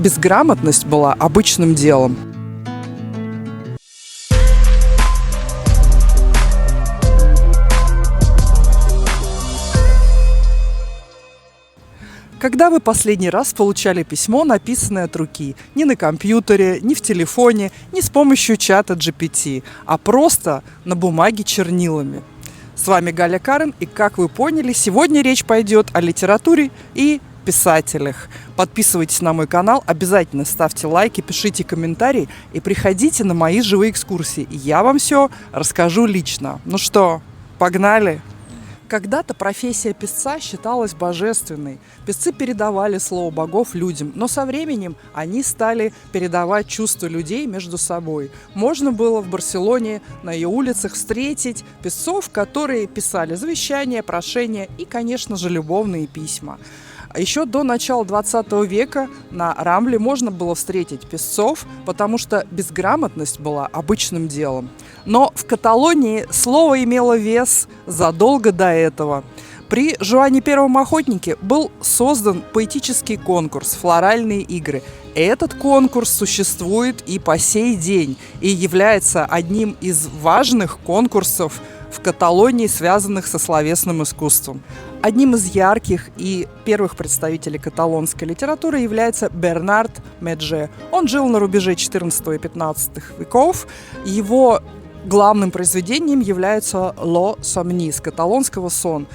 безграмотность была обычным делом. Когда вы последний раз получали письмо, написанное от руки? Не на компьютере, не в телефоне, не с помощью чата GPT, а просто на бумаге чернилами. С вами Галя Карен, и, как вы поняли, сегодня речь пойдет о литературе и писателях. Подписывайтесь на мой канал, обязательно ставьте лайки, пишите комментарии и приходите на мои живые экскурсии. Я вам все расскажу лично. Ну что, погнали! Когда-то профессия писца считалась божественной. Писцы передавали слово богов людям, но со временем они стали передавать чувства людей между собой. Можно было в Барселоне на ее улицах встретить писцов, которые писали завещания, прошения и, конечно же, любовные письма. Еще до начала 20 века на Рамбле можно было встретить писцов, потому что безграмотность была обычным делом. Но в Каталонии слово имело вес задолго до этого. При Жуане Первом Охотнике был создан поэтический конкурс «Флоральные игры». Этот конкурс существует и по сей день и является одним из важных конкурсов в Каталонии, связанных со словесным искусством. Одним из ярких и первых представителей каталонской литературы является Бернард Медже. Он жил на рубеже XIV и XV веков. Его главным произведением является «Ло сомни» с каталонского «сон»,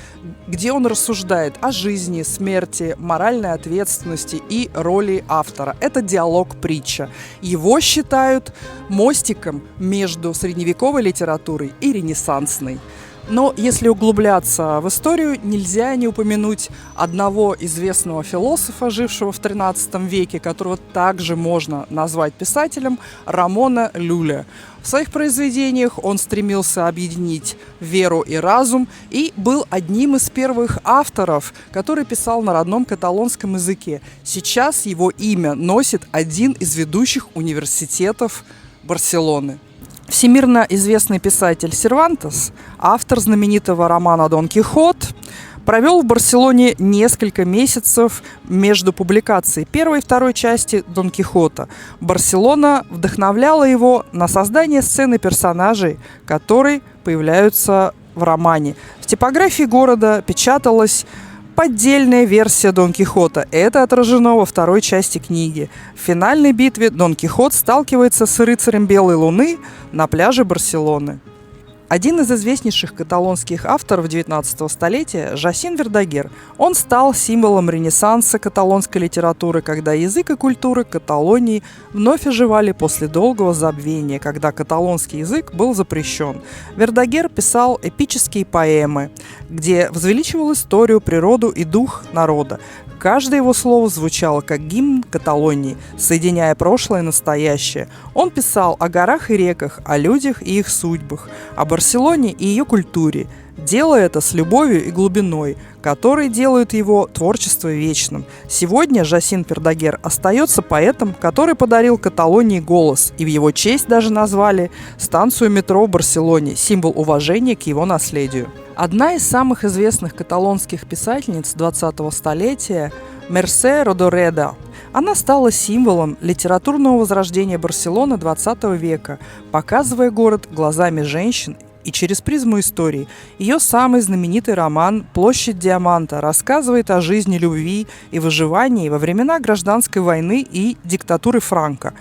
где он рассуждает о жизни, смерти, моральной ответственности и роли автора. Это диалог-притча. Его считают мостиком между средневековой литературой и ренессансной. Но если углубляться в историю, нельзя не упомянуть одного известного философа, жившего в XIII веке, которого также можно назвать писателем, Рамона Люля. В своих произведениях он стремился объединить веру и разум и был одним из первых авторов, который писал на родном каталонском языке. Сейчас его имя носит один из ведущих университетов Барселоны. Всемирно известный писатель Сервантес, автор знаменитого романа «Дон Кихот», провел в Барселоне несколько месяцев между публикацией первой и второй части «Дон Кихота». Барселона вдохновляла его на создание сцены персонажей, которые появляются в романе. В типографии города печаталась поддельная версия Дон Кихота. Это отражено во второй части книги. В финальной битве Дон Кихот сталкивается с рыцарем Белой Луны на пляже Барселоны. Один из известнейших каталонских авторов XIX столетия – Жосин Вердагер. Он стал символом ренессанса каталонской литературы, когда язык и культура Каталонии вновь оживали после долгого забвения, когда каталонский язык был запрещен. Вердагер писал эпические поэмы, где возвеличивал историю, природу и дух народа. Каждое его слово звучало как гимн Каталонии, соединяя прошлое и настоящее. Он писал о горах и реках, о людях и их судьбах, о Барселоне и ее культуре, делая это с любовью и глубиной, которые делают его творчество вечным. Сегодня Жосин Вердагер остается поэтом, который подарил Каталонии голос, и в его честь даже назвали станцию метро в Барселоне, символ уважения к его наследию. Одна из самых известных каталонских писательниц 20-го столетия – Мерсе Родоредо. Она стала символом литературного возрождения Барселоны XX века, показывая город глазами женщин и через призму истории. Ее самый знаменитый роман «Площадь Диаманта» рассказывает о жизни, любви и выживании во времена гражданской войны и диктатуры Франко.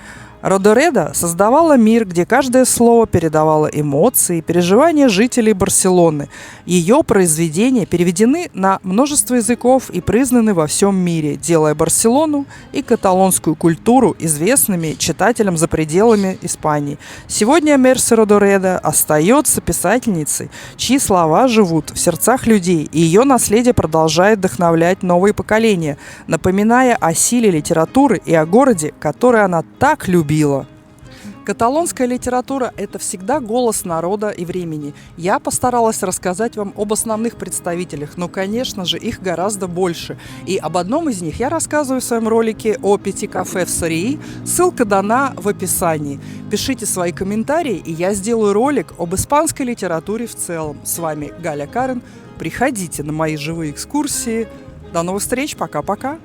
Родоредо создавала мир, где каждое слово передавало эмоции и переживания жителей Барселоны. Ее произведения переведены на множество языков и признаны во всем мире, делая Барселону и каталонскую культуру известными читателям за пределами Испании. Сегодня Мерсе Родоредо остается писательницей, чьи слова живут в сердцах людей, и ее наследие продолжает вдохновлять новые поколения, напоминая о силе литературы и о городе, который она так любила. Каталонская литература – это всегда голос народа и времени. Я постаралась рассказать вам об основных представителях, но, конечно же, их гораздо больше. И об одном из них я рассказываю в своем ролике о 5 кафе в Сории. Ссылка дана в описании. Пишите свои комментарии, и я сделаю ролик об испанской литературе в целом. С вами Галя Карен. Приходите на мои живые экскурсии. До новых встреч. Пока-пока.